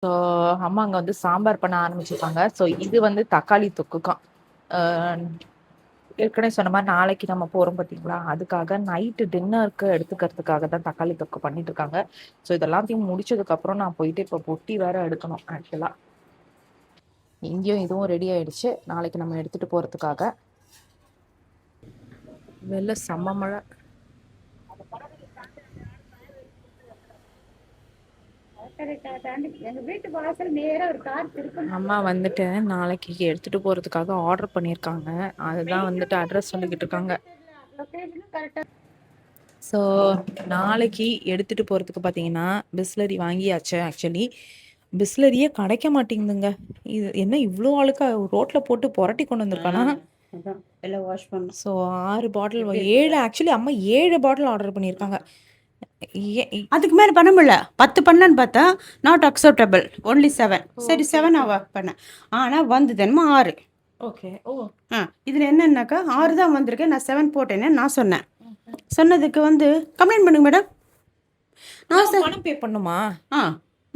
So அம்மா அங்கே வந்து சாம்பார் பண்ண ஆரம்பிச்சிருக்காங்க. ஸோ இது வந்து தக்காளி தொக்குக்காம். ஏற்கனவே சொன்ன மாதிரி நாளைக்கு நம்ம போகிறோம் பார்த்தீங்களா, அதுக்காக நைட்டு டின்னருக்கு எடுத்துக்கிறதுக்காக தான் தக்காளி தொக்கு பண்ணிட்டு இருக்காங்க. ஸோ இதெல்லாத்தையும் முடிச்சதுக்கப்புறம் நான் போயிட்டு இப்போ பொட்டி வேற எடுக்கணும். ஆக்சுவலாக இங்கேயும் இதுவும் ரெடி ஆயிடுச்சு நாளைக்கு நம்ம எடுத்துகிட்டு போகிறதுக்காக. வெளில செம்ம மழை. அம்மா வந்துட்டு நாளைக்கு எடுத்துட்டு போறதுக்காக ஆர்டர் பண்ணியிருக்காங்க. அதுதான் வந்துட்டு அட்ரஸ் சொல்லிக்கிட்டு இருக்காங்க. ஸோ நாளைக்கு எடுத்துட்டு போறதுக்கு பார்த்தீங்கன்னா பிஸ்லரி வாங்கியாச்சு. ஆக்சுவலி பிஸ்லரியே கிடைக்க மாட்டேங்குதுங்க. இது என்ன இவ்வளோ ஆளுக்கா ரோட்ல போட்டு புரட்டி கொண்டு வந்திருக்கானா. எல்லாம் வாஷ் பண்ணோம். ஸோ 6 பாட்டில் 7 ஆக்சுவலி அம்மா 7 பாட்டில் ஆர்டர் பண்ணியிருக்காங்க. அதுக்கு மேலே பண்ண முடியல. 10 பண்ணலான்னு பார்த்தா நாட் அக்செப்டபிள், ஒன்லி 7. சரி 7 ஒர்க் பண்ணேன். ஆனால் வந்தது என்னமோ 6. ஓகே. ஓ இதில் என்னன்னாக்கா 6 தான் வந்திருக்கு. நான் 7 போட்டேன்னு நான் சொன்னேன். சொன்னதுக்கு வந்து கம்ப்ளைண்ட் பண்ணுங்க மேடம். நான் பணம் பே பண்ணுமா?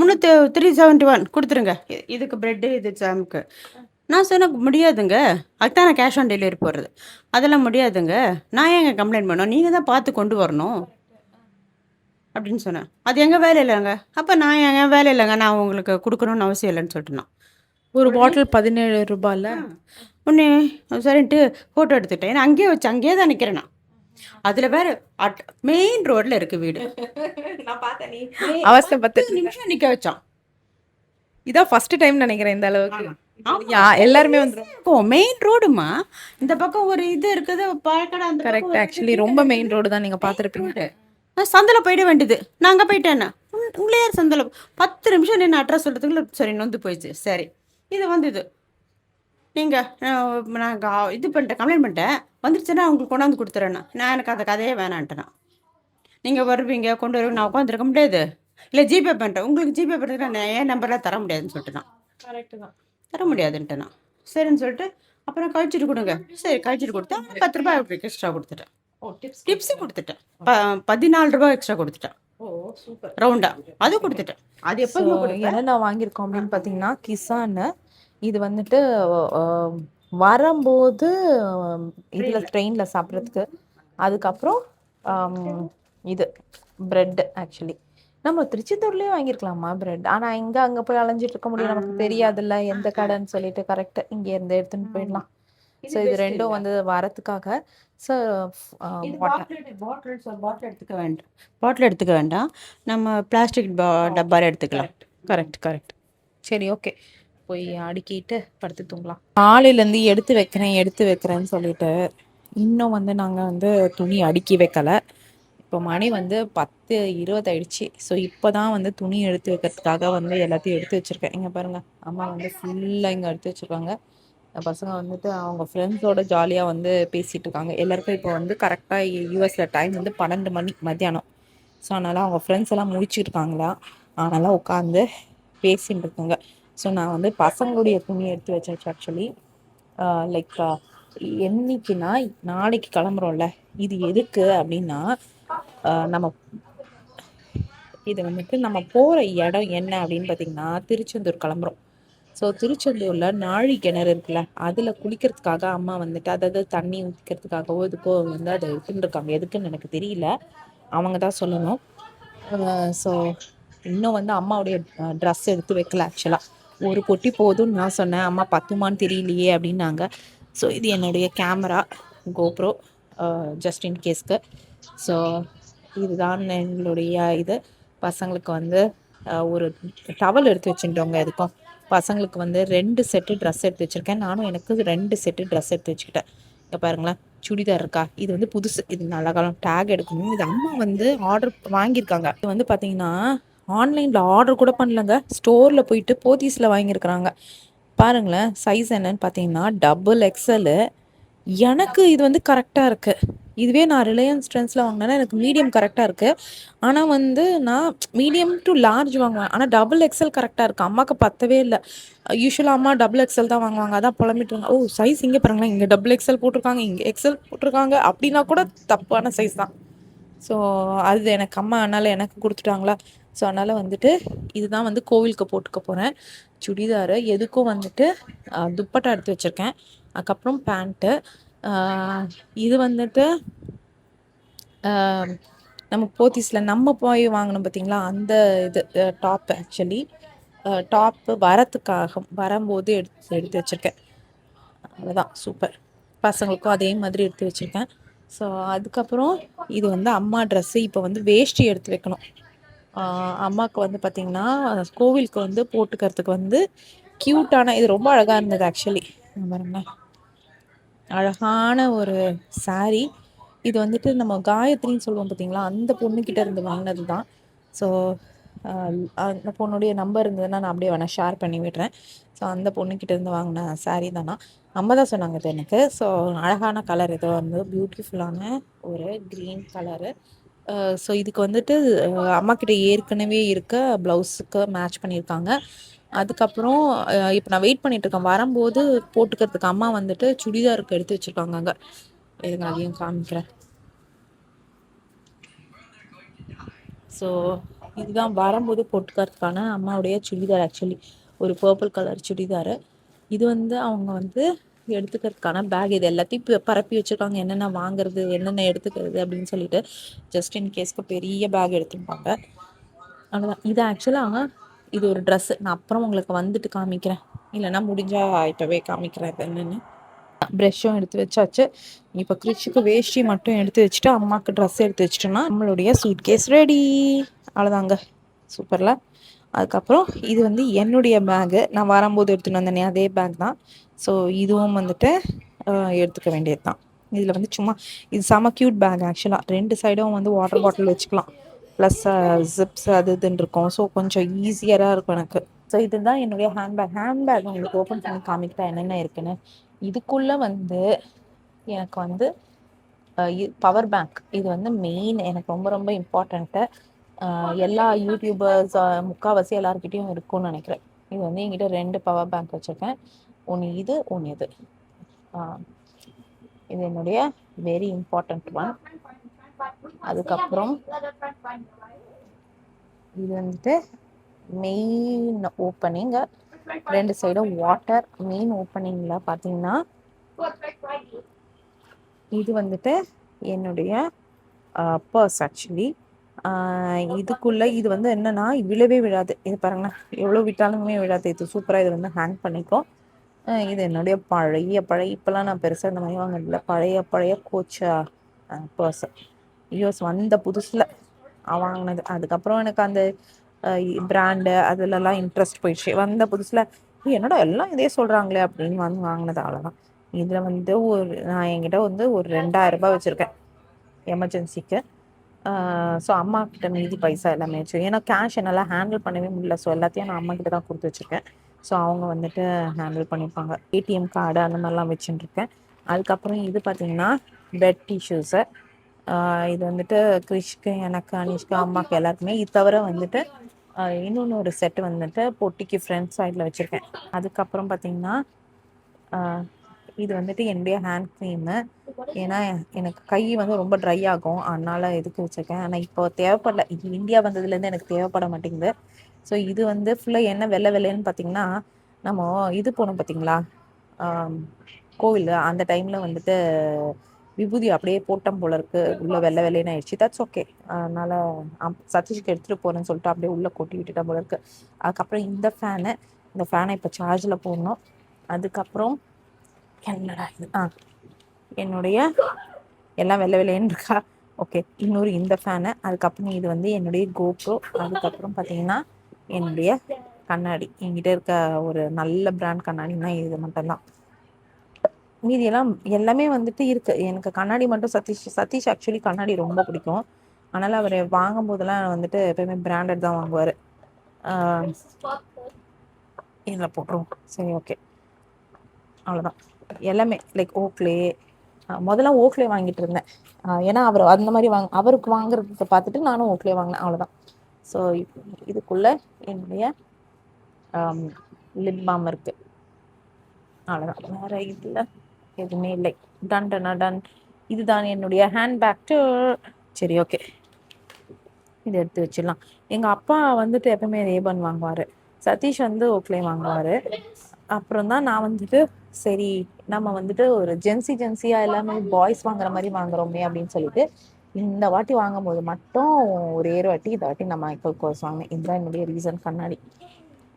371 கொடுத்துருங்க. இதுக்கு ப்ரெட்டு இது ஜாமுக்கு. நான் சொன்ன முடியாதுங்க, அதுதான் நான் கேஷ் ஆன் டெலிவரி போடுறது. அதெல்லாம் முடியாதுங்க, நான் ஏங்க கம்ப்ளைண்ட் பண்ணோம், நீங்கள் தான் பார்த்து கொண்டு வரணும் அப்படின்னு சொன்னேன். அது எங்கள் வேலை இல்லைங்க. அப்போ நான் எங்கள் வேலை இல்லைங்க, நான் உங்களுக்கு கொடுக்கணும்னு அவசியம் இல்லைன்னு சொல்லிட்டு நான் ஒரு பாட்டில் 17 ரூபாயில் ஒன்று சரின்ட்டு ஃபோட்டோ எடுத்துக்கிட்டேன். ஏன்னா அங்கேயே தான் நிற்கிறேன் நான். அதில் வேறு மெயின் ரோட்டில் இருக்குது வீடு. நான் பார்த்தேன். நீ அவசரம் 10 நிமிஷம் நிற்க வச்சான். இதான் ஃபர்ஸ்ட் டைம் நினைக்கிறேன் இந்த அளவுக்கு. எல்லாருமே வந்துடும். மெயின் ரோடுமா, இந்த பக்கம் ஒரு இது இருக்குது பழக்கடை. அந்த கரெக்ட். ஆக்சுவலி ரொம்ப மெயின் ரோடு தான், நீங்கள் பார்த்துருப்பீங்க. சந்தில் போயிட வேண்டியது. நான் அங்கே போயிட்டேன்னா உங்களே யார் சந்தில் 10 நிமிஷம் நின்று அட்ரஸ் சொல்கிறதுக்குள்ள சரி நொந்து போயிடுச்சு. சரி இது வந்து இது நீங்கள் நான் இது பண்ணிட்டேன், கம்ப்ளைண்ட் பண்ணிட்டேன். வந்துருச்சுன்னா உங்களுக்கு கொண்டாந்து கொடுத்துறேண்ணா. நான் எனக்கு அந்த கதையே வேணான்ட்டேண்ணா. நீங்கள் வருவீங்க கொண்டு வருவீங்க, நான் உட்காந்துருக்க முடியாது. இல்லை ஜிபே பண்ணுறேன், உங்களுக்கு ஜிபே பண்ணுறதுக்கு நான் என் நம்பர்லாம் தர முடியாதுன்னு சொல்லிட்டு நான் கரெக்டு தான் தர முடியாதுன்ட்டு நான் சரின்னு சொல்லிட்டு அப்புறம் கழிச்சிட்டு கொடுங்க. சரி கழிச்சிட்டு கொடுத்தேன். 10 ரூபாய் எக்ஸ்ட்ரா கொடுத்துட்டேன். டிப்ஸு கொடுத்துட்டேன். 14 ரூபாய் எக்ஸ்ட்ரா கொடுத்துட்டேன். ஓ சூப்பர். ரவுண்டா அது கொடுத்துட்டேன். அது எப்போ என்னென்ன வாங்கியிருக்கோம் அப்படின்னு பார்த்தீங்கன்னா, கிசான்னு இது வந்துட்டு வரும்போது இதில் ட்ரெயினில் சாப்பிட்றதுக்கு. அதுக்கப்புறம் இது ப்ரெட்டு. ஆக்சுவலி நம்ம திருச்செந்தூர்லேயே வாங்கியிருக்கலாமா ப்ரெட், ஆனால் இங்கே அங்கே போய் அலைஞ்சிட்டு இருக்க முடியும், நமக்கு தெரியாதுல்ல எந்த கடைன்னு சொல்லிட்டு. கரெக்டாக இங்கே இருந்து எடுத்துன்னு போயிடலாம். ஸோ இது ரெண்டும் வந்து வரத்துக்காக. ஸோ பாட்டில் எடுத்துக்க வேண்டாம், நம்ம பிளாஸ்டிக் டப்பாவில் எடுத்துக்கலாம். கரெக்ட். சரி ஓகே, போய் அடுக்கிட்டு படுத்து தூங்கலாம். காலையிலேருந்து எடுத்து வைக்கிறேன்னு சொல்லிட்டு இன்னும் வந்து நாங்கள் வந்து துணி அடுக்கி வைக்கலை. இப்போ மணி வந்து 10:20 ஆயிடுச்சு. ஸோ இப்போ தான் வந்து துணி எடுத்து வைக்கிறதுக்காக வந்து எல்லாத்தையும் எடுத்து வச்சுருக்கேன். இங்கே பாருங்கள், அம்மா வந்து ஃபுல்லாக இங்கே எடுத்து வச்சுருக்காங்க. பசங்க வந்துட்டு அவங்க ஃப்ரெண்ட்ஸோட ஜாலியாக வந்து பேசிகிட்டு இருக்காங்க. எல்லாருக்கும் இப்போ வந்து கரெக்டாக யூஎஸில் டைம் வந்து 12 மணி மத்தியானம். ஸோ அதனால் அவங்க ஃப்ரெண்ட்ஸ் எல்லாம் முடிச்சுருக்காங்களா, அதனால் உட்காந்து பேசிகிட்டு இருக்காங்க. ஸோ நான் வந்து பசங்களுடைய துணி எடுத்து வச்சாச்சு. ஆக்சுவலி லைக் என்னைக்குன்னா நாளைக்கு கிளம்புறோம்ல, இது எதுக்கு அப்படின்னா நம்ம இது வந்துட்டு நம்ம போகிற இடம் என்ன அப்படின்னு பார்த்தீங்கன்னா திருச்செந்தூர் கிளம்புறோம். ஸோ திருச்செந்தூரில் நாழி கிணறு இருக்குல்ல, அதில் குளிக்கிறதுக்காக அம்மா வந்துட்டு, அதாவது தண்ணி ஊற்றிக்கிறதுக்காகவோ இதுக்கோ வந்து அதை எடுத்துருக்காங்க. எதுக்குன்னு எனக்கு தெரியல, அவங்க தான் சொல்லணும். ஸோ இன்னும் வந்து அம்மாவுடைய ட்ரெஸ் எடுத்து வைக்கல. ஆக்சுவலாக ஒரு பொட்டி போதும்னு நான் சொன்னேன். அம்மா பத்துமான்னு தெரியலையே அப்படின்னாங்க. ஸோ இது என்னுடைய கேமரா கோப்ரோ, ஜஸ்ட் இன் கேஸ்க்கு. ஸோ இதுதான் எங்களுடைய இது. பசங்களுக்கு வந்து ஒரு டவல் எடுத்து வச்சுட்டோங்க. எதுக்கும் பசங்களுக்கு வந்து 2 செட்டு ட்ரெஸ் எடுத்து வச்சுருக்கேன். நானும் எனக்கு 2 செட்டு ட்ரெஸ் எடுத்து வச்சுக்கிட்டேன். இங்கே பாருங்களேன், சுடிதார் இருக்கா, இது வந்து புதுசு, இது நல்ல காலம், டேக் எடுக்கணும். இது அம்மா வந்து ஆர்டர் வாங்கியிருக்காங்க. இது வந்து பார்த்தீங்கன்னா ஆன்லைனில் ஆர்டர் கூட பண்ணலங்க, ஸ்டோரில் போயிட்டு போத்தீஸில் வாங்கியிருக்கிறாங்க. பாருங்களேன், சைஸ் என்னன்னு பார்த்தீங்கன்னா XXL. எனக்கு இது வந்து கரெக்டாக இருக்குது. இதுவே நான் ரிலையன்ஸ் ட்ரெண்ட்ஸில் வாங்கினேன்னா எனக்கு மீடியம் கரெக்டாக இருக்குது. ஆனால் வந்து நான் மீடியம் டு லார்ஜ் வாங்குவேன், ஆனால் XXL கரெக்டாக இருக்குது. அம்மாவுக்கு பத்தவே இல்லை. யூஸ்வலாக அம்மா XXL தான் வாங்குவாங்க. அதான் புலம்பிட்டுருங்க. ஓ சைஸ் இங்கே பாருங்களேன், இங்கே XXL போட்டிருக்காங்க, இங்கே XL போட்டிருக்காங்க, அப்படின்னா கூட தப்பான சைஸ் தான். ஸோ அது எனக்கு அம்மா அதனால் எனக்கு கொடுத்துட்டாங்களா. ஸோ அதனால் வந்துட்டு இதுதான் வந்து கோவிலுக்கு போட்டுக்க போகிறேன் சுடிதாரு. எதுக்கும் வந்துட்டு துப்பட்டா எடுத்து வச்சுருக்கேன். அதுக்கப்புறம் பேண்ட்டு. இது வந்துட்டு நம்ம போத்தீஸில் நம்ம போய் வாங்கினோம் பார்த்தீங்களா, அந்த இது டாப். ஆக்சுவலி டாப்பு வரும்போது எடுத்து எடுத்து வச்சுருக்கேன். அவ்வளோதான், சூப்பர். பசங்களுக்கும் அதே மாதிரி எடுத்து வச்சுருக்கேன். ஸோ அதுக்கப்புறம் இது வந்து அம்மா ட்ரெஸ்ஸு. இப்போ வந்து வேஷ்டி எடுத்து வைக்கணும். அம்மாவுக்கு வந்து பார்த்திங்கன்னா கோவிலுக்கு வந்து போட்டுக்கிறதுக்கு வந்து க்யூட்டான, இது ரொம்ப அழகாக இருந்தது ஆக்சுவலி. பாருங்க, அழகான ஒரு saree. இது வந்துட்டு நம்ம காயத்ரின்னு சொல்லுவோம் பார்த்தீங்களா, அந்த பொண்ணுக்கிட்ட இருந்து வாங்கினது தான். ஸோ அந்த பொண்ணுடைய நம்பர் இருந்ததுன்னா நான் அப்படியே வேணால் ஷேர் பண்ணி விடுறேன். ஸோ அந்த பொண்ணுக்கிட்ட இருந்து வாங்கின saree தானா, நம்ம தான் சொன்னாங்க இது எனக்கு. ஸோ அழகான கலர், இது வந்து பியூட்டிஃபுல்லான ஒரு க்ரீன் கலரு. ஸோ இதுக்கு வந்துட்டு அம்மாக்கிட்ட ஏற்கனவே இருக்க ப்ளவுஸுக்கு மேட்ச் பண்ணியிருக்காங்க. அதுக்கப்புறம் இப்போ நான் வெயிட் பண்ணிகிட்ருக்கேன். வரும்போது போட்டுக்கிறதுக்கு அம்மா வந்துட்டு சுடிதாருக்கு எடுத்து வச்சுருக்காங்க அங்கே. இதுங்க அதையும் காமிக்கிறேன். ஸோ இதுதான் வரும்போது போட்டுக்கிறதுக்கான அம்மாவுடைய சுடிதார். ஆக்சுவலி ஒரு பர்பிள் கலர் சுடிதாரு. இது வந்து அவங்க வந்து எடுத்துக்கிறதுக்கான பேக். இது எல்லாத்தையும் இப்போ பரப்பி வச்சுருக்காங்க, என்னென்ன வாங்குறது, என்னென்ன எடுத்துக்கிறது அப்படின்னு சொல்லிட்டு. ஜஸ்ட் இன் கேஸ்க்கு பெரிய பேக் எடுத்துருப்பாங்க. அவ்வளோதான். இது ஆக்சுவலாக இது ஒரு ட்ரெஸ்ஸு. நான் அப்புறம் உங்களுக்கு வந்துட்டு காமிக்கிறேன், இல்லைன்னா முடிஞ்சால் இப்போவே காமிக்கிறேன் இது என்னென்னு. ப்ரெஷ்ஷும் எடுத்து வச்சாச்சு. இப்போ கிறிஷுக்கு வேஷ்டி மட்டும் எடுத்து வச்சுட்டு அம்மாவுக்கு ட்ரெஸ் எடுத்து வச்சிட்டோம்னா நம்மளுடைய சூட்கேஸ் ரெடி. அவ்வளோதாங்க, சூப்பரில். அதுக்கப்புறம் இது வந்து என்னுடைய பேகு, நான் வரும்போது எடுத்துகிட்டு வந்தேனே அதே பேக் தான். ஸோ இதுவும் வந்துட்டு எடுத்துக்க வேண்டியது தான். இதில் வந்து சும்மா இது செம க்யூட் பேக் ஆக்சுவலாக. 2 சைடும் வந்து வாட்டர் பாட்டில் வச்சுக்கலாம், ப்ளஸ் ஜிப்ஸ் அது இதுன்னு இருக்கும். ஸோ கொஞ்சம் ஈஸியராக இருக்கும் எனக்கு. ஸோ இதுதான் என்னுடைய ஹேண்ட்பேக் உங்களுக்கு ஓப்பன் பண்ணி காமிக்கிட்டா என்னென்ன இருக்குன்னு. இதுக்குள்ளே வந்து எனக்கு வந்து பவர் பேங்க், இது வந்து மெயின், எனக்கு ரொம்ப ரொம்ப இம்பார்ட்டண்ட்டு. எல்லா யூடியூபர்ஸ் முக்கால்வாசி எல்லாருக்கிட்டையும் இருக்கும்னு நினைக்கிறேன். இது வந்து என்கிட்ட 2 பவர் பேங்க் வச்சுருக்கேன். ஒன்று இது, ஒன்று இது. இது என்னுடைய வெரி இம்பார்ட்டண்ட் ஒன். அதுக்கப்புறம் இது வந்துட்டு மெயின் ஓப்பனிங், 2 சைடும் வாட்டர். மெயின் ஓப்பனிங்கில் பார்த்தீங்கன்னா இது வந்துட்டு என்னுடைய பர்ஸ் ஆக்சுவலி. இதுக்குள்ளே இது வந்து என்னென்னா விழவே விழாது. இது பாருங்கண்ணா, எவ்வளோ விட்டாலுமே விழாது. இது சூப்பராக, இது வந்து ஹேங் பண்ணிக்கும். இது என்னுடைய பழைய இப்போலாம் நான் பெருசாக இந்த மாதிரி வாங்கினதில்ல. பழைய கோச்சா பர்ஸ். யூஎஸ் வந்த புதுசில் வாங்கினது. அதுக்கப்புறம் எனக்கு அந்த பிராண்டு அதுலலாம் இன்ட்ரெஸ்ட் போயிடுச்சு. வந்த புதுசில் என்னடா எல்லாம் இதே சொல்கிறாங்களே அப்படின்னு வந்து வாங்கினது, அவ்வளோதான். இதில் வந்து நான் என்கிட்ட வந்து ஒரு 2000 ரூபாய் வச்சுருக்கேன் எமர்ஜென்சிக்கு. ஸோ அம்மா கிட்ட மீதி பைசா எல்லாமே வச்சு, ஏன்னா கேஷ் என்னால் ஹேண்டில் பண்ணவே முடியல. ஸோ எல்லாத்தையும் நான் அம்மா கிட்ட தான் கொடுத்து வச்சுருக்கேன். ஸோ அவங்க வந்துட்டு ஹேண்டில் பண்ணிப்பாங்க. ஏடிஎம் கார்டு அந்த மாதிரிலாம் வச்சுட்டுருக்கேன். அதுக்கப்புறம் இது பார்த்திங்கன்னா பெட் டிஷ்யூஸு. இது வந்துட்டு கிறிஷ்க்கு, எனக்கு, அனிஷ்க்கு, அம்மாவுக்கு எல்லாருக்குமே. இது தவிர வந்துட்டு இன்னொன்று ஒரு செட்டு வந்துட்டு பொட்டிக்கு ஃப்ரண்ட் சைடில் வச்சுருக்கேன். அதுக்கப்புறம் பார்த்திங்கன்னா இது வந்துட்டு என்னுடைய ஹேண்ட் க்ரீமு. ஏன்னா எனக்கு கை வந்து ரொம்ப ட்ரை ஆகும், அதனால் இதுக்கு வச்சுருக்கேன். ஆனால் இப்போ தேவைப்படல, இது இந்தியா வந்ததுலேருந்து எனக்கு தேவைப்பட மாட்டேங்குது. ஸோ இது வந்து ஃபுல்லாக என்ன வெள்ளைன்னு பார்த்திங்கன்னா, நம்ம இது போனோம் பார்த்திங்களா கோவில், அந்த டைமில் வந்துட்டு விபூதி அப்படியே போட்டோம் போல இருக்குது, உள்ளே வெள்ளைன்னு ஆயிடுச்சு. That's okay. அதனால் சதீஷ்க்கு எடுத்துகிட்டு போகிறேன்னு சொல்லிட்டு அப்படியே உள்ளே கொட்டி விட்டுட்டா போல இருக்குது. அதுக்கப்புறம் இந்த ஃபேனை இப்போ சார்ஜில் போடணும். அதுக்கப்புறம் என்னடா இது, என்னுடைய எல்லாம் வெள்ளைன்னு இருக்கா, ஓகே. இன்னொரு இந்த ஃபேனு. அதுக்கப்புறம் இது வந்து என்னுடைய கோப்ரோ. அதுக்கப்புறம் பார்த்தீங்கன்னா என்னுடைய கண்ணாடி. என்கிட்ட இருக்க ஒரு நல்ல பிராண்ட் கண்ணாடினா இது மட்டும்தான். மீதியெல்லாம் எல்லாமே வந்துட்டு இருக்குது. எனக்கு கண்ணாடி மட்டும் சதீஷ் ஆக்சுவலி கண்ணாடி ரொம்ப பிடிக்கும். அதனால் அவர் வாங்கும் போதெல்லாம் வந்துட்டு எப்போயுமே பிராண்டட் தான் வாங்குவார். இதில் போட்டுருவோம், சரி, ஓகே. அவ்வளோதான். எல்லாமே லைக் ஓக்லே. முதல்ல ஓக்லே வாங்கிட்டு இருந்தேன், ஏன்னா அவர் அந்த மாதிரி அவருக்கு வாங்குறத பார்த்துட்டு நானும் ஓக்லே வாங்கினேன், அவ்வளோதான். ஸோ இதுக்குள்ளே என்னுடைய லிப் பாம் இருக்குது, அவ்வளோதான். வேறு இதில் எதுவுமே இல்லை. டன். இதுதான் என்னுடைய ஹேண்ட்பேக் டூர். சரி, ஓகே. இதை எடுத்து வச்சிடலாம். எங்கள் அப்பா வந்துட்டு எப்பவுமே ரேபன் வாங்குவார், சதீஷ் வந்து ஓக்லே வாங்குவார். அப்புறம் தான் நான் வந்துட்டு சரி நம்ம வந்துட்டு ஒரு ஜென்சியாக எல்லாமே பாய்ஸ் வாங்குற மாதிரி வாங்குறோமே அப்படின்னு சொல்லிட்டு இந்த வாட்டி வாங்கும்போது மட்டும் ஒரே ஒரு வாட்டி இந்த வாட்டி நான் மைக்கேல் கோர்ஸ் வாங்கினேன். இதுதான் என்னுடைய ரீசன் கண்ணாடி.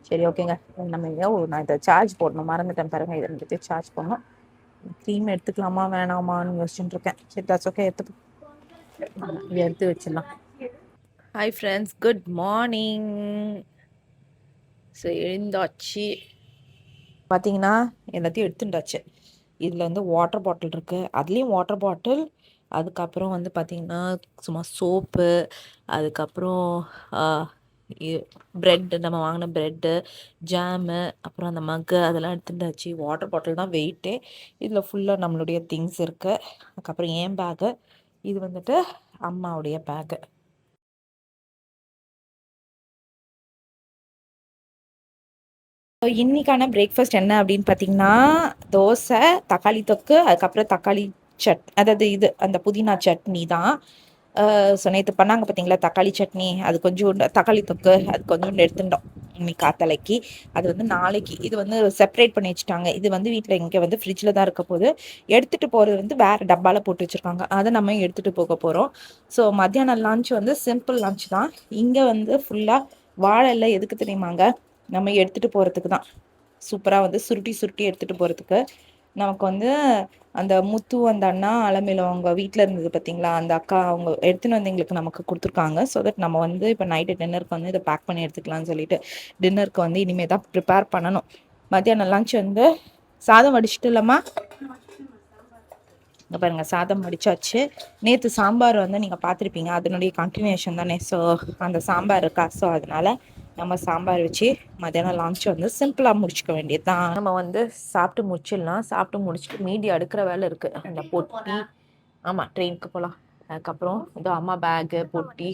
சரி ஓகேங்க, நம்ம நான் இதை சார்ஜ் போடணும், மறந்துட்டேன் பாருங்க. இதை எடுத்து சார்ஜ் பண்ணணும். க்ரீம் எடுத்துக்கலாமா வேணாமான்னு யோசிச்சுட்டு இருக்கேன். சரி தாட்ஸ் ஓகே, இதை எடுத்து வச்சிடலாம். Hi friends, good morning. So எழுந்தாச்சு. பார்த்தீங்கன்னா எல்லாத்தையும் எடுத்துட்டாச்சு. இதில் வந்து வாட்டர் பாட்டில் இருக்குது, அதுலேயும் வாட்டர் பாட்டில். அதுக்கப்புறம் வந்து பார்த்திங்கன்னா சும்மா சோப்பு, அதுக்கப்புறம் ப்ரெட்டு, நம்ம வாங்கின ப்ரெட்டு, ஜாமு, அப்புறம் அந்த மக்கு அதெல்லாம் எடுத்துட்டாச்சு. வாட்டர் பாட்டில் தான் வெயிட்டே. இதில் ஃபுல்லாக நம்மளுடைய திங்ஸ் இருக்குது. அதுக்கப்புறம் ஏன் பேக்கு, இது வந்துட்டு அம்மாவுடைய பேக்கு. இன்னைக்கான பிரேக்ஃபாஸ்ட் என்ன அப்படின்னு பார்த்தீங்கன்னா, தோசை, தக்காளி தொக்கு, அதுக்கப்புறம் தக்காளி அதாவது இது அந்த புதினா சட்னி தான். ஸோ நேற்று பண்ணாங்க பார்த்தீங்களா தக்காளி சட்னி, அது கொஞ்சோண்டு தக்காளி தொக்கு, அது கொஞ்சோண்டு எடுத்துட்டோம் இன்னைக்கு காத்தலைக்கு. அது வந்து நாளைக்கு இது வந்து செப்பரேட் பண்ணி வச்சுட்டாங்க. இது வந்து வீட்டில் இங்கே வந்து ஃப்ரிட்ஜில் தான் இருக்க போது. எடுத்துகிட்டு போகிறது வந்து வேறு டப்பாவில் போட்டு வச்சுருக்காங்க, அதை நம்ம எடுத்துகிட்டு போக போகிறோம். ஸோ மத்தியானம் லன்ச் வந்து சிம்பிள் லன்ச் தான். இங்கே வந்து ஃபுல்லாக வாழை எல்லாம் எதுக்கு தெரியுமாங்க, நம்ம எடுத்துகிட்டு போகிறதுக்கு தான். சூப்பராக வந்து சுருட்டி எடுத்துகிட்டு போகிறதுக்கு. நமக்கு வந்து அந்த முத்து அந்த அண்ணா அலமையில் அவங்க வீட்டில் இருந்தது பார்த்தீங்களா, அந்த அக்கா அவங்க எடுத்துன்னு வந்து எங்களுக்கு நமக்கு கொடுத்துருக்காங்க. ஸோ தட் நம்ம வந்து இப்போ நைட்டு டின்னருக்கு வந்து இதை பேக் பண்ணி எடுத்துக்கலாம்னு சொல்லிட்டு டின்னருக்கு வந்து இனிமேல் தான் ப்ரிப்பேர் பண்ணணும். மத்தியானம் லன்ச் வந்து சாதம் வடிச்சிட்டு இல்லைம்மா, இங்கே பாருங்கள் சாதம் வடிச்சாச்சு. நேற்று சாம்பார் வந்து நீங்கள் பார்த்துருப்பீங்க, அதனுடைய கண்டினியூஷன் தானே. ஸோ அந்த சாம்பார் இருக்கா, ஸோ அதனால் நம்ம சாம்பார் வச்சு மத்தியானம் லன்ச் வந்து சிம்பிளாக முடிச்சுக்க வேண்டியது தான். நம்ம வந்து சாப்பிட்டு முடிச்சிடலாம். சாப்பிட்டு முடிச்சுட்டு மீதி அடுக்கிற வேலை இருக்குது. அந்த பொட்டி, ஆமாம் ட்ரெயினுக்கு போகலாம். அதுக்கப்புறம் இதோ அம்மா பேகு, பொட்டி,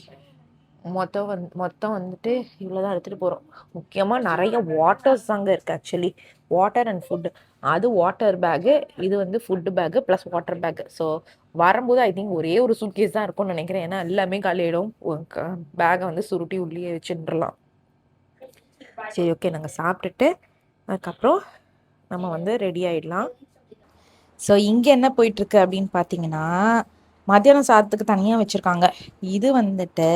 மொத்தம் வந்துட்டு இவ்வளோ தான் எடுத்துகிட்டு போகிறோம். முக்கியமாக நிறைய வாட்டர்ஸ் தாங்க இருக்குது. Actually water and food. அது வாட்டர் பேகு, இது வந்து food bag plus water bag. So வரும்போது ஐ திங்க் ஒரே ஒரு சூட்கேஸ் தான் இருக்கும்னு நினைக்கிறேன். ஏன்னா எல்லாமே காலியிடும். பேகை வந்து சுருட்டி உள்ளே வச்சுட்டுலாம். சரி ஓகே, நாங்கள் சாப்பிட்டுட்டு அதுக்கப்புறம் நம்ம வந்து ரெடி ஆகிடலாம். ஸோ இங்கே என்ன போயிட்டுருக்கு அப்படின்னு பார்த்தீங்கன்னா, மத்தியானம் சாதத்துக்கு தனியாக வச்சுருக்காங்க. இது வந்துட்டு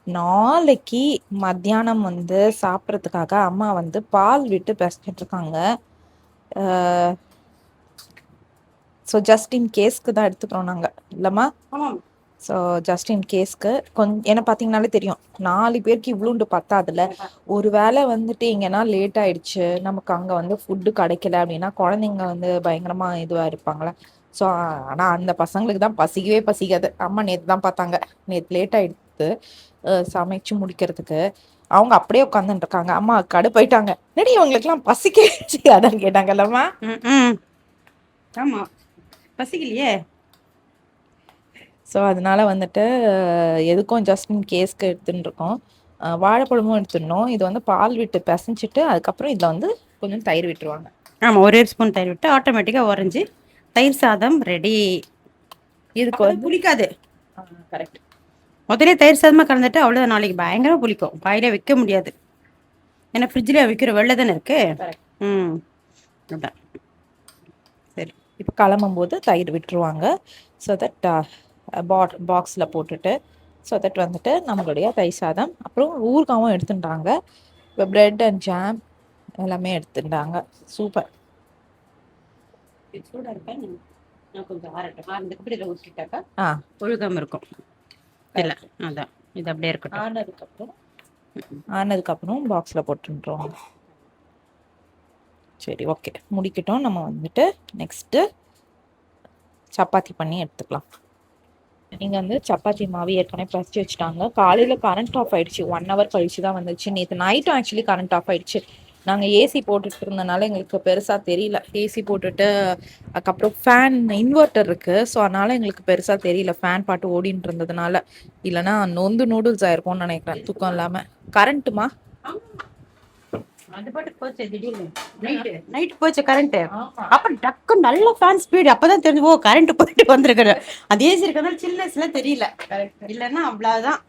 நாளைக்கு மத்தியானம் வந்து சாப்பிட்றதுக்காக அம்மா வந்து பால் விட்டு பிசைஞ்சிட்ருக்காங்க. ஸோ ஜஸ்ட் இன் கேஸ்க்கு தான் எடுத்துக்கிறோம் நாங்கள், இல்லைம்மா? ஸோ ஜஸ்ட் இன் கேஸ்க்கு என்ன பார்த்தீங்கனாலே தெரியும், 4 பேருக்கு இவ்வளோண்டு பத்தாதுல. ஒரு வேளை வந்துட்டு இங்கேனா லேட் ஆகிடுச்சு, நமக்கு அங்கே வந்து ஃபுட்டு கிடைக்கல அப்படின்னா குழந்தைங்க வந்து பயங்கரமாக இதுவாக இருப்பாங்களே. ஸோ ஆனால் அந்த பசங்களுக்கு தான் பசிக்கவே பசிக்காது. அம்மா நேற்று தான் பார்த்தாங்க, நேற்று லேட் ஆகிடுது சமைச்சு முடிக்கிறதுக்கு. அவங்க அப்படியே உட்காந்துட்டு இருக்காங்க. அம்மா கடுப்பாயிட்டாங்க, நடி அவங்களுக்குலாம் பசிக்க அதான் கேட்டாங்கல்லம்மா. ஆமாம், பசிக்கலையே. ஸோ அதனால் வந்துட்டு எதுக்கும் ஜஸ்ட் இன் கேஸ்க்கு எடுத்துன்னு இருக்கோம். வாழைப்பழமும் எடுத்துடணும். இது வந்து பால் விட்டு பிசைஞ்சிட்டு அதுக்கப்புறம் இதில் வந்து கொஞ்சம் தயிர் விட்டுருவாங்க. ஆமாம், ஒரு ஸ்பூன் தயிர் விட்டு ஆட்டோமேட்டிக்காக உறைஞ்சி தயிர் சாதம் ரெடி. இதுக்கு வந்து புளிக்காது. கரெக்ட். முதலே தயிர் சாதமாக கலந்துட்டு அவ்வளோ நாளைக்கு பயங்கரமாக புளிக்கும், வாயிலே வைக்க முடியாது. ஏன்னா ஃப்ரிட்ஜில் வைக்கிற வெள்ளை தானே இருக்குது. அதான் சரி. இப்போ கிளம்பும்போது தயிர் விட்டுருவாங்க. ஸோ தட் பாக்ஸில் போட்டுட்டு, ஸோ தட் வந்துட்டு நம்மளுடைய தயிர் சாதம் அப்புறம் ஊறுகாவும் எடுத்துட்டாங்க. இப்போ ப்ரெட் அண்ட் ஜாம் எல்லாமே எடுத்துட்டாங்க. சூப்பர். சூடாக இருப்பேன் நான் கொஞ்சம் ஆறதுக்கு இதில் ஊற்றிட்டாக்கா ஒழுகாமல் இருக்கும். இல்லை அதான் இது அப்படியே இருக்கட்டும். ஆனதுக்கப்புறம் பாக்ஸில் போட்டுன்றோம். சரி ஓகே, முடிக்கட்டும். நம்ம வந்துட்டு நெக்ஸ்ட்டு சப்பாத்தி பண்ணி எடுத்துக்கலாம். இங்கே வந்து சப்பாத்தி மாவு ஏற்கனவே பறிச்சு வச்சுட்டாங்க. காலையில் கரண்ட் ஆஃப் ஆகிடுச்சு, 1 hour கழிச்சு தான் வந்துச்சு. நேற்று நைட்டும் ஆக்சுவலி கரண்ட் ஆஃப் ஆகிடுச்சு. நாங்கள் ஏசி போட்டுட்டு இருந்தனால எங்களுக்கு பெருசாக தெரியல. ஏசி போட்டுட்டு அதுக்கப்புறம் ஃபேன் இன்வெர்ட்டர் இருக்குது, ஸோ அதனால் எங்களுக்கு பெருசாக தெரியல ஃபேன் பாட்டு ஓடின்னு இருந்ததுனால. இல்லைனா நொந்து நூடுல்ஸ் ஆயிருக்கும்னு நினைக்கிறேன் தூக்கம் இல்லாமல். கரண்ட்டுமா அது பாட்டு போச்சு, திடீர்னு நைட்டு போச்சு கரண்ட்டு. அப்புறம் டக்கு நல்ல ஃபேன் ஸ்பீடு, அப்போதான் தெரிஞ்சு ஓ கரண்ட் போயிட்டு வந்திருக்குது. அது ஏசி இருக்கிறதால சில்னஸ்லாம் தெரியல. இல்லைன்னா அவ்வளோதான்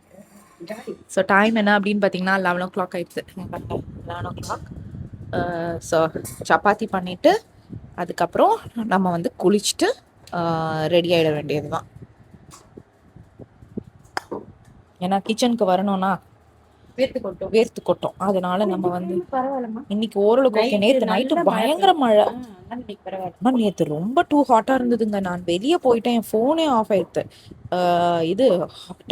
ஸோ டைம் என்ன அப்படின்னு பார்த்தீங்கன்னா 11 o'clock ஆயிடுச்சு. 11 o'clock. ஸோ சப்பாத்தி பண்ணிவிட்டு அதுக்கப்புறம் நம்ம வந்து குளிச்சுட்டு ரெடி ஆகிட வேண்டியது தான். ஏன்னா கிச்சனுக்கு வரணும்னா வேர்த்து கொட்டும். அதனால நம்ம வந்து இன்னைக்கு ஓரளவுக்கு ஓகே. நேற்று நைட்டு பயங்கர மழை. ஆனால் நேற்று ரொம்ப டூ ஹாட்டாக இருந்ததுங்க. நான் வெளியே போயிட்டேன், என் ஃபோனே ஆஃப் ஆயிடுது. இது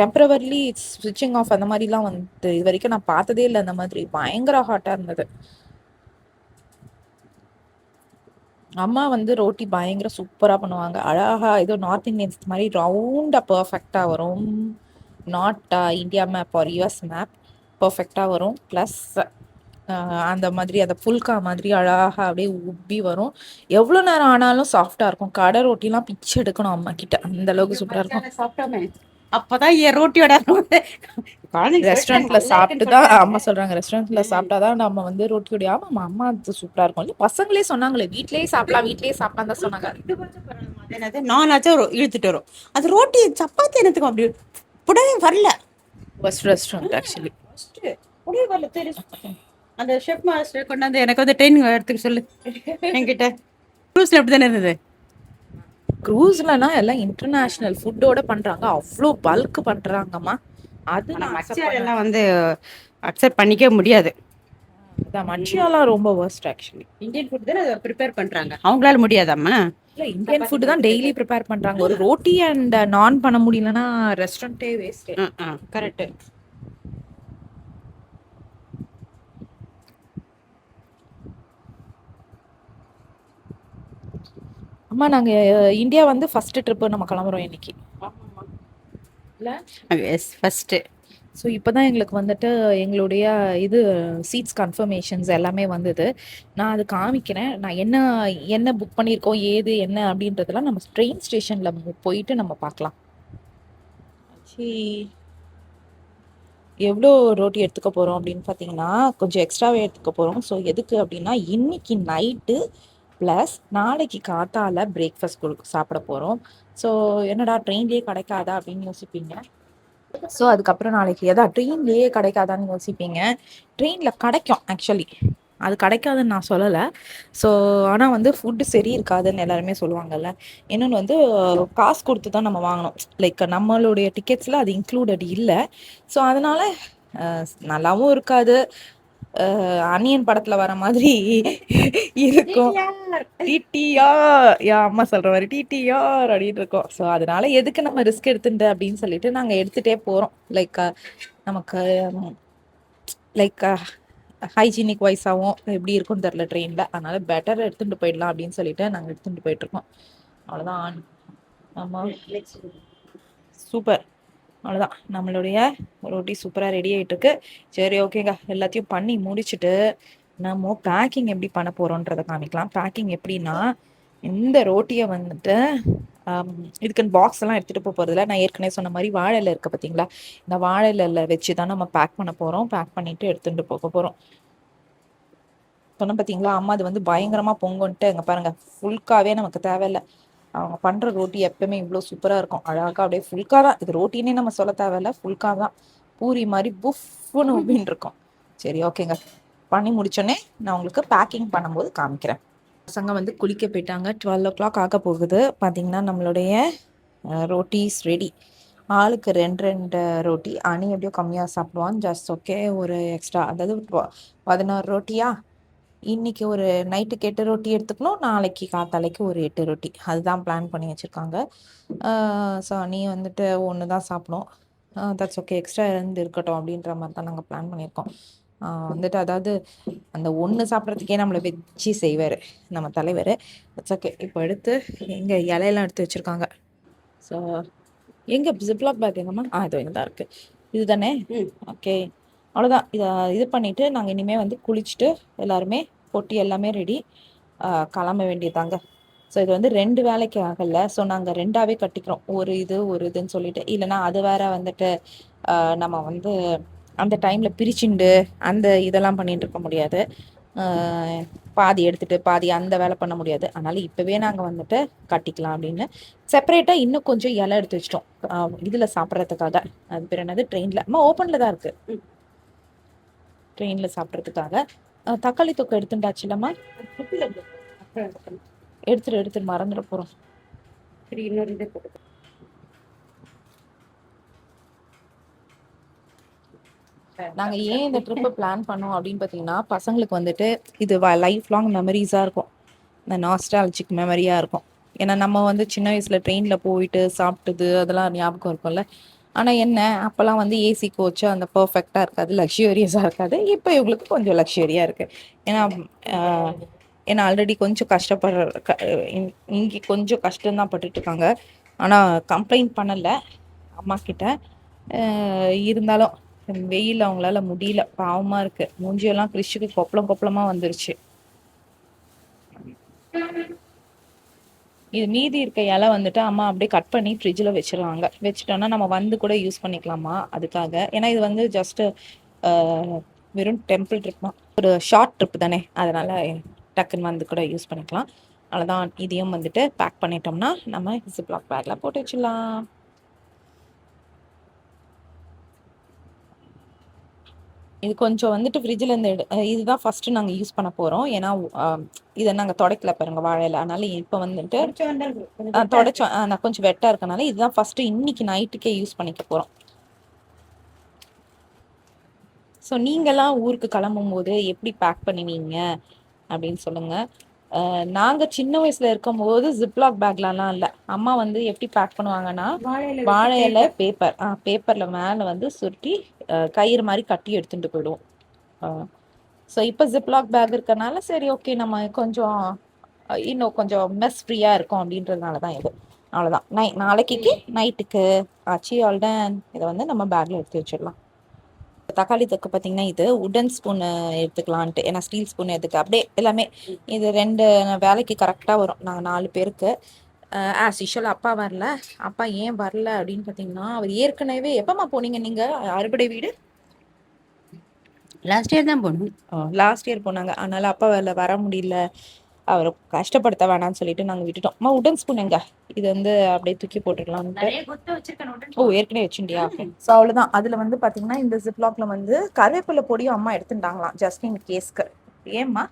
டெம்பரவரிலி ஸ்விட்சிங் ஆஃப் அந்த மாதிரிலாம் வந்து இது வரைக்கும் நான் பார்த்ததே இல்லை. அந்த மாதிரி பயங்கர ஹாட்டாக இருந்தது. அம்மா வந்து ரோட்டி பயங்கர சூப்பராக பண்ணுவாங்க. அழகா ஏதோ நார்த் இந்தியன்ஸ் மாதிரி ரவுண்டாக பர்ஃபெக்டாக வரும். Not India map R US map பர்ஃபெக்டாக வரும். ப்ளஸ் அந்த மாதிரி அந்த புல்கா மாதிரி அழகாக அப்படியே உப்பி வரும். எவ்வளோ நேரம் ஆனாலும் சாஃப்டாக இருக்கும். கடை ரொட்டிலாம் பிச்சு எடுக்கணும் அம்மா கிட்ட, அந்த அளவுக்கு சூப்பராக இருக்கும். சாப்பிட்டோமே அப்பதான் என் ரோட்டியோட ரெஸ்டாரண்ட்ல சாப்பிட்டு தான் அம்மா சொல்றாங்க, ரெஸ்டாரண்ட்ல சாப்பிட்டாதான் நம்ம வந்து ரோட்டியோட. ஆமாம், அம்மா அது சூப்பரா இருக்கும். இல்லை பசங்களே சொன்னாங்களே வீட்லயே சாப்பிடலாம் தான் சொன்னாங்க. நானாச்சும் இழுத்துட்டு வரும். அது ரோட்டி சப்பாத்தி என்னத்துக்கும் அப்படி புடவே வரல. ஃபர்ஸ்ட் ரெஸ்டாரண்ட் ஆக்சுவலி புடவே வரல. சரி, அந்த ஷெஃப் மாஸ்டர் கொண்டாந்து எனக்கு வந்து ட்ரைனிங் எடுத்துக்க சொல்லு என்கிட்ட. க்ரூஸ்ல அப்படி தானே இருந்தது. க்ரூஸ்லனா எல்லாம் இன்டர்நேஷனல் ஃபுட்டோட பண்றாங்க, அவ்வளோ பல்க் பண்றாங்கம்மா. அது எல்லாம் வந்து அக்செப்ட் பண்ணிக்க முடியாது. மச்சியாலாம் ரொம்ப வர்ஸ்ட் ஆக்சுவலி. இந்தியன் ஃபுட் தானே ப்ரிப்பேர் பண்றாங்க, அவங்களால முடியாதாம்மா? இல்லை, இந்தியன் ஃபுட் தான் டெய்லி ப்ரிப்பேர் பண்றாங்க. ஒரு ரோட்டி அண்ட் நான் பண்ண முடியலன்னா ரெஸ்டாரண்ட்டே வேஸ்ட். கரெக்ட். அம்மா நாங்கள் இந்தியா வந்து ஃபர்ஸ்ட் ட்ரிப்பு நம்ம கிளம்புறோம் இன்னைக்கு. இல்லை எஸ், ஃபர்ஸ்ட்டு. ஸோ இப்போ தான் எங்களுக்கு வந்துட்டு எங்களுடைய இது சீட்ஸ் கன்ஃபர்மேஷன்ஸ் எல்லாமே வந்தது. நான் அது காமிக்கிறேன். நான் என்ன புக் பண்ணியிருக்கோம் ஏது என்ன அப்படின்றதெல்லாம் நம்ம ட்ரெயின் ஸ்டேஷனில் போயிட்டு நம்ம பார்க்கலாம். எவ்வளோ ரோட்டி எடுத்துக்க போகிறோம் அப்படின்னு பார்த்தீங்கன்னா கொஞ்சம் எக்ஸ்ட்ராவே எடுத்துக்க போகிறோம். ஸோ எதுக்கு அப்படின்னா இன்னைக்கு நைட்டு ப்ளஸ் நாளைக்கு காத்தால பிரேக்ஃபாஸ்ட் சாப்பிட போகிறோம். ஸோ என்னடா ட்ரெயின்லேயே கிடைக்காதா அப்படின்னு யோசிப்பீங்க. ஸோ அதுக்கப்புறம் நாளைக்கு ட்ரெயின்லேயே கிடைக்காதான்னு யோசிப்பீங்க. ட்ரெயினில் கிடைக்கும் ஆக்சுவலி, அது கிடைக்காதுன்னு நான் சொல்லலை. ஸோ ஆனால் வந்து ஃபுட்டு சரி இருக்காதுன்னு எல்லாருமே சொல்லுவாங்கல்ல. இன்னொன்று வந்து காசு கொடுத்து தான் நம்ம வாங்கணும். லைக் நம்மளுடைய டிக்கெட்ஸில் அது இன்க்ளூடட் இல்லை. ஸோ அதனால் நல்லாவும் இருக்காது. அனியன் படத்துல வர மாதிரி இருக்கும். டிடிஆர், அம்மா சொல்ற மாதிரி டிடிஆர் அப்படின்னு இருக்கும். ஸோ அதனால எதுக்கு நம்ம ரிஸ்க் எடுத்துட்டு அப்படின்னு சொல்லிட்டு நாங்க எடுத்துட்டே போறோம். நமக்கு ஹைஜீனிக் வைஸாகவும் எப்படி இருக்கும்னு தெரில ட்ரெயினில். அதனால பெட்டர் எடுத்துகிட்டு போயிடலாம் அப்படின்னு சொல்லிட்டு நாங்கள் எடுத்துகிட்டு போயிட்டுருக்கோம். அவ்வளோதான். ஆமாம், சூப்பர். அவ்வளோதான், நம்மளுடைய ரொட்டி சூப்பராக ரெடி ஆகிட்டுருக்கு. சரி, ஓகேங்க. எல்லாத்தையும் பண்ணி முடிச்சுட்டு நம்ம பேக்கிங் எப்படி பண்ண போகிறோன்றதை காமிக்கலாம். பேக்கிங் எப்படின்னா, இந்த ரோட்டியை வந்துட்டு இதுக்குன்னு பாக்ஸ் எல்லாம் எடுத்துகிட்டு போக போகிறதில்ல. நான் ஏற்கனவே சொன்ன மாதிரி வாழை இலை இருக்குது பார்த்தீங்களா, இந்த வாழை இலையில் வச்சு தான் நம்ம பேக் பண்ண போகிறோம். பேக் பண்ணிவிட்டு எடுத்துகிட்டு போக போகிறோம். சொன்ன பார்த்தீங்களா, அம்மா அது வந்து பயங்கரமாக பொங்குன்ட்டு. அங்கே பாருங்கள், ஃபுல்காவே நமக்கு தேவையில்லை. அவங்க பண்ணுற ரோட்டி எப்பவுமே இவ்வளோ சூப்பராக இருக்கும். அழகாக அப்படியே ஃபுல்கா தான். இது ரோட்டினே நம்ம சொல்ல தேவையில்ல, ஃபுல்கா தான். பூரி மாதிரி புஃப்னு அப்படின்னு இருக்கும். சரி, ஓகேங்க. பண்ணி முடிச்சோடனே நான் உங்களுக்கு பேக்கிங் பண்ணும்போது காமிக்கிறேன். பசங்க வந்து குளிக்க போயிட்டாங்க. 12 o'clock ஆக போகுது. பார்த்தீங்கன்னா நம்மளுடைய ரோட்டிஸ் ரெடி. ஆளுக்கு 2 ரோட்டி. அணி எப்படியோ கம்மியாக சாப்பிடுவான். ஜஸ்ட் ஓகே, ஒரு எக்ஸ்ட்ரா, அதாவது 16 ரோட்டியா. இன்னைக்கு ஒரு நைட்டுக்கு 8 ரொட்டி எடுத்துக்கணும், நாளைக்கு காத்தாலைக்கு ஒரு 8 ரொட்டி. அதுதான் பிளான் பண்ணி வச்சுருக்காங்க. ஸோ நீ வந்துட்டு ஒன்று தான் சாப்பிடும். தட்ஸ் ஓகே, எக்ஸ்ட்ரா இருந்து இருக்கட்டும் அப்படின்ற மாதிரி தான் நாங்கள் பிளான் பண்ணியிருக்கோம். வந்துட்டு அதாவது அந்த ஒன்று சாப்பிட்றதுக்கே நம்மளை வச்சு செய்வார் நம்ம தலைவர். That's okay. இப்போ எடுத்து எங்கள் இலையெல்லாம் எடுத்து வச்சுருக்காங்க. ஸோ எங்கே ஜிப்லாக் பேக் எங்கம்மா? இது இங்கே தான் இருக்குது. இது தானே? ஓகே, அவ்வளோதான். இது பண்ணிவிட்டு நாங்கள் இனிமேல் வந்து குளிச்சுட்டு எல்லாருமே பொட்டி எல்லாமே ரெடி, கிளம்ப வேண்டியதாங்க. ஸோ இது வந்து 2 வேலைக்கு ஆகலை. ஸோ நாங்கள் 2ஆகவே கட்டிக்கிறோம், ஒரு இதுன்னு சொல்லிட்டு. இல்லைனா அது வேற வந்துட்டு நம்ம வந்து அந்த டைமில் பிரிச்சுண்டு அந்த இதெல்லாம் பண்ணிட்டு இருக்க முடியாது. பாதி எடுத்துட்டு பாதி அந்த வேலை பண்ண முடியாது. அதனால இப்போவே நாங்கள் வந்துட்டு கட்டிக்கலாம் அப்படின்னு செப்பரேட்டாக இன்னும் கொஞ்சம் இலை எடுத்து வச்சிட்டோம் இதில் சாப்பிட்றதுக்காக. அது பேர் என்னது, ட்ரெயினில் அம்மா ஓப்பனில் தான் இருக்குது, ட்ரெயினில் சாப்பிட்றதுக்காக. தக்காளி தொக்கு எடுத்துட்டாச்சு இல்லைம்மா? எடுத்துட்டு மறந்துட போகிறோம். சரி, இன்னொரு இது போட்டு நாங்கள் ஏன் இந்த ட்ரிப்பை பிளான் பண்ணோம் அப்படின்னு பார்த்தீங்கன்னா, பசங்களுக்கு வந்துட்டு இது லைஃப் லாங் மெமரிஸாக இருக்கும், இந்த நாஸ்டாலஜிக் மெமரியாக இருக்கும். ஏன்னா நம்ம வந்து சின்ன வயசில் ட்ரெயினில் போயிட்டு சாப்பிட்டது அதெல்லாம் ஞாபகம் இருக்கும்ல. ஆனால் என்ன, அப்போல்லாம் வந்து ஏசி கோச்சு அந்த பர்ஃபெக்டாக இருக்காது, லக்ஸுரியஸாக இருக்காது. இப்போ இவங்களுக்கு கொஞ்சம் லக்ஸுரியாக இருக்குது. ஏன்னா ஏன்னா ஆல்ரெடி கொஞ்சம் கஷ்டப்படுற இங்கே கொஞ்சம் கஷ்டம்தான் பட்டுட்டு இருக்காங்க. ஆனால் கம்ப்ளைண்ட் பண்ணலை அம்மா கிட்ட. இருந்தாலும் வெயில் அவங்களால முடியல, பாவமா இருக்கு. மூஞ்சியெல்லாம் கிறிஷுக்கு கொப்பளமா வந்துருச்சு. இது மீதி இருக்க இலை வந்துட்டு அம்மா அப்படியே கட் பண்ணி ஃப்ரிட்ஜில் வச்சிருவாங்க. வச்சுட்டோம்னா நம்ம வந்து கூட யூஸ் பண்ணிக்கலாமா அதுக்காக. ஏன்னா இது வந்து ஜஸ்ட் வெறும் டெம்பிள் ட்ரிப் தான், ஒரு ஷார்ட் ட்ரிப் தானே, அதனால டக்குன்னு வந்து கூட யூஸ் பண்ணிக்கலாம். அவ்வளோதான். இதையும் வந்துட்டு பேக் பண்ணிட்டோம்னா நம்ம ஜிப்லாக் பேக்ல போட்டு வச்சிடலாம். இது கொஞ்சம் வந்துட்டு ஃப்ரிட்ஜில் இருந்து இதுதான் ஃபஸ்ட்டு நாங்கள் யூஸ் பண்ண போகிறோம். ஏன்னா இதை நாங்கள் துடைக்கல பாருங்க வாழையில, அதனால இப்போ வந்துட்டு தொடச்சோம். நான் கொஞ்சம் வெட்டாக இருக்கனால இதுதான் ஃபஸ்ட்டு இன்னைக்கு நைட்டுக்கே யூஸ் பண்ணிக்க போகிறோம். ஸோ நீங்களாம் ஊருக்கு கிளம்பும் போது எப்படி பேக் பண்ணுவீங்க அப்படின்னு சொல்லுங்கள். நாங்கள் சின்ன வயசில் இருக்கும்போது ஜிப்லாக் பேக்லலாம் இல்லை, அம்மா வந்து எப்படி பேக் பண்ணுவாங்கன்னா வாழையில பேப்பரில் மேலே வந்து சுருட்டி கயிறு மாதிரி கட்டி எடுத்துகிட்டு போயிடுவோம். ஸோ இப்போ ஜிப்லாக் பேக் இருக்கனால சரி ஓகே, நம்ம கொஞ்சம் இன்னும் கொஞ்சம் மெஸ் ஃப்ரீயாக இருக்கும் அப்படின்றதுனால தான் இது. அவ்வளோதான். நாளைக்கு நைட்டுக்கு ஆச்சு ஆல்டன். இதை வந்து நம்ம பேக்கில் எடுத்து வச்சிடலாம். தக்காளி தொக்கு பார்த்தீங்கன்னா இது உடன் ஸ்பூன் எடுத்துக்கலான்ட்டு, ஏன்னா ஸ்டீல் ஸ்பூன் எதுக்கு, அப்படியே எல்லாமே இது 2 வேலைக்கு கரெக்டாக வரும். நாங்கள் 4 பேருக்கு. ஆஸ் யூஷுவல் அப்பா வரல. அப்பா ஏன் வரல அப்படின்னு பார்த்தீங்கன்னா, அவர் ஏற்கனவே எப்போம்மா போனீங்க நீங்கள் அறுபடை வீடு? லாஸ்ட் இயர் தான் போகணும். லாஸ்ட் இயர் போனாங்க. அதனால அப்பா வர முடியல, அவரை கஷ்டப்படுத்த வேணாம்னு சொல்லிட்டு நாங்கள் விட்டுட்டோம். அம்மா உடன் ஸ்பூன் எங்க? இது வந்து அப்படியே தூக்கி போட்டுடலாம்ட்டு. ஓ ஏற்கனவே வச்சுட்டியா? ஸோ அவ்வளோதான். அதில் வந்து பார்த்தீங்கன்னா இந்த ஜிப்லாக்ல வந்து கருவேப்பிலை பொடியும் அம்மா எடுத்துட்டாங்களாம், ஜஸ்ட் இன் கேஸ்க்கு. ஏம்மா?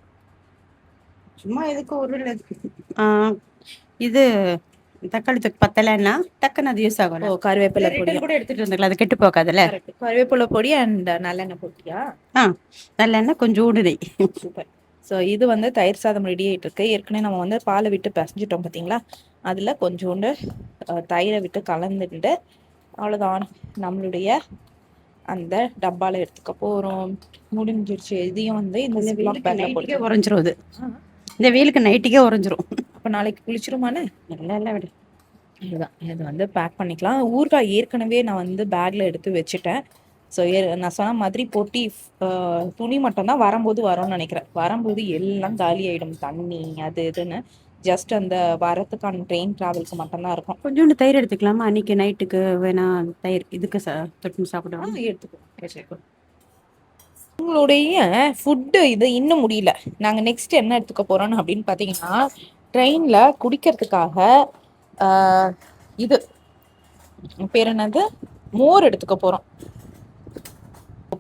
சும்மா எதுக்கு ஒரு இது தக்காளி தொக்கு பத்தலைன்னா டக்குன்னு அது யூஸ் ஆகும். ஓ கருவேப்பிலை பொடி கூட எடுத்துட்டு வந்துக்கலாம், அது கெட்டு போகாதுல்ல. கருவேப்பிலை பொடி அண்ட் நல்லெண்ணெய் பொடியா? நல்லெண்ணெய் கொஞ்சம் ஊடுதை. சூப்பர். ஸோ இது வந்து தயிர் சாதம் ரெடி ஆகிட்டு இருக்கு. ஏற்கனவே நம்ம வந்து பாலை விட்டு பிசைஞ்சிட்டோம் பார்த்தீங்களா, அதில் கொஞ்சோண்டு தயிரை விட்டு கலந்துட்டு அவ்வளோதான் நம்மளுடைய அந்த டப்பாவில் எடுத்துக்க போகிறோம். முடிஞ்சிருச்சு. இதையும் வந்து இந்த ஜிப்லாக் பேக்கில் போட்டு உறைஞ்சிரும். இது இந்த வெயிலுக்கு நைட்டுக்கே உறைஞ்சிரும். அப்போ நாளைக்கு குளிச்சிருமானே? இல்லை விடு. இதுதான், இது வந்து பேக் பண்ணிக்கலாம். ஊறுகாய் ஏற்கனவே நான் வந்து பேக்கில் எடுத்து வச்சுட்டேன். ஸோ நான் சொன்ன மாதிரி பொட்டி துணி மட்டும்தான் வரும்போது வரும்னு நினைக்கிறேன். வரும்போது எல்லாம் காலி ஆகிடும், தண்ணி அது இதுன்னு. ஜஸ்ட் அந்த வரத்துக்கான ட்ரெயின் ட்ராவலுக்கு மட்டும்தான் இருக்கும். கொஞ்சோண்டு தயிர் எடுத்துக்கலாமா? அன்னைக்கு நைட்டுக்கு வேணா தயிர் இதுக்கு தொட்டு சாப்பிடுவோம். எடுத்துக்கோ. உங்களுடைய ஃபுட்டு இது இன்னும் முடியல. நாங்கள் நெக்ஸ்ட் என்ன எடுத்துக்க போகிறோம் அப்படின்னு பார்த்தீங்கன்னா, ட்ரெயினில் குடிக்கிறதுக்காக இது பேர் என்னது, மோர் எடுத்துக்க போகிறோம்.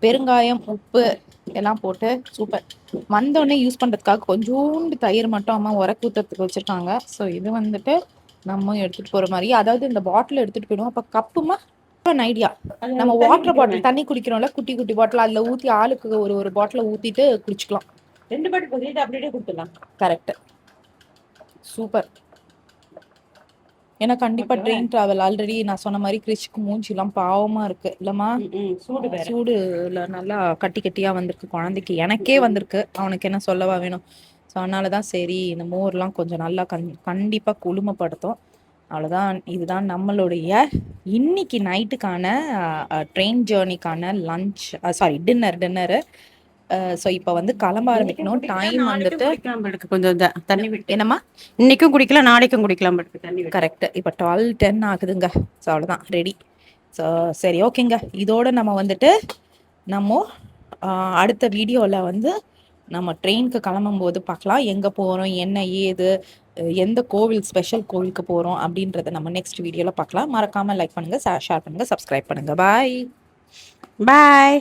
பெருங்காயம் உப்பு எல்லாம் போட்டு சூப்பர். வந்தோடனே யூஸ் பண்ணுறதுக்காக கொஞ்சோண்டு தயிர் மட்டும் அம்மா உரக்கூத்துறதுக்கு வச்சுருக்காங்க. ஸோ இது வந்துட்டு நம்ம எடுத்துகிட்டு போகிற மாதிரி, அதாவது இந்த பாட்டில் எடுத்துகிட்டு போயிடுவோம். அப்போ கப்புமா ஐடியா, நம்ம வாட்டர் பாட்டில் தண்ணி குடிக்கிறோம்ல, குட்டி குட்டி பாட்டில், அதில் ஊற்றி ஆளுக்கு ஒரு பாட்டிலை ஊற்றிட்டு குடிச்சுக்கலாம். 2 பாட்டில் பதிலிட்டு அப்படியே கொடுத்துடலாம். Correct, super. ஏன்னா கண்டிப்பா ட்ரெயின் டிராவல் ஆல்ரெடி நான் சொன்ன மாதிரி கிறிஸ்க்கு மூஞ்சிலாம் பாவமா இருக்கு இல்லம்மா. சூடுல நல்லா கட்டி கட்டியா வந்திருக்கு குழந்தைக்கு, எனக்கே வந்திருக்கு, அவனுக்கு என்ன சொல்லவா வேணும். ஸோ அதனாலதான் சரி இந்த மோர்லாம் கொஞ்சம் நல்லா கண்டிப்பா குளுமைப்படுத்தும். அவ்வளோதான். இதுதான் நம்மளுடைய இன்னைக்கு நைட்டுக்கான ட்ரெயின் ஜேர்னிக்கான லஞ்ச், டின்னரு. ஸோ இப்போ வந்து கிளம்ப ஆரம்பிக்கணும். டைம் வந்துட்டு கொஞ்சம் தண்ணி விட்டு, என்னம்மா இன்னைக்கும் குடிக்கலாம் நாளைக்கும் குடிக்கலாம் தண்ணி. கரெக்ட். இப்போ 12:10 ஆகுதுங்க. ஸோ அவ்வளோதான், ரெடி. ஸோ சரி ஓகேங்க, இதோட நம்ம வந்துட்டு அடுத்த வீடியோவில் வந்து நம்ம ட்ரெயினுக்கு கிளம்பும்போது பார்க்கலாம் எங்கே போகிறோம் என்ன ஏது எந்த கோவில் ஸ்பெஷல் கோவிலுக்கு போகிறோம் அப்படின்றத நம்ம நெக்ஸ்ட் வீடியோவில் பார்க்கலாம். மறக்காமல் லைக் பண்ணுங்கள், ஷேர் பண்ணுங்கள், சப்ஸ்கிரைப் பண்ணுங்கள். பாய். பாய்.